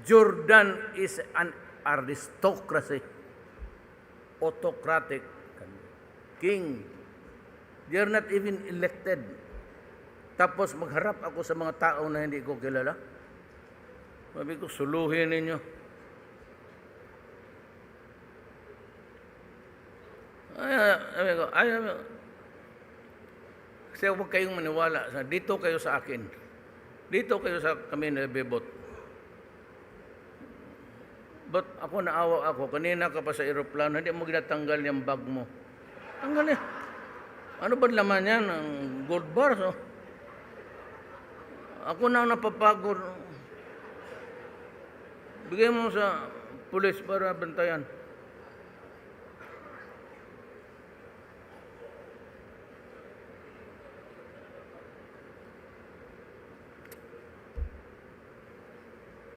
Jordan is an aristocracy, autocratic king. They are not even elected. Tapos magharap ako sa mga tao na hindi ko kilala. Sabi ko, suluhin ninyo. Kasi huwag kayong maniwala. Dito kayo sa akin. Dito kayo sa kami na bebot. But ako naawa ako. Kanina ka pa sa aeroplano, hindi mo ginatanggal yung bag mo. Tanggal yan. Ano ba laman yan? Ang gold bars, oh. Ako na ang napapagod. Bigay mo sa pulis para bantayan.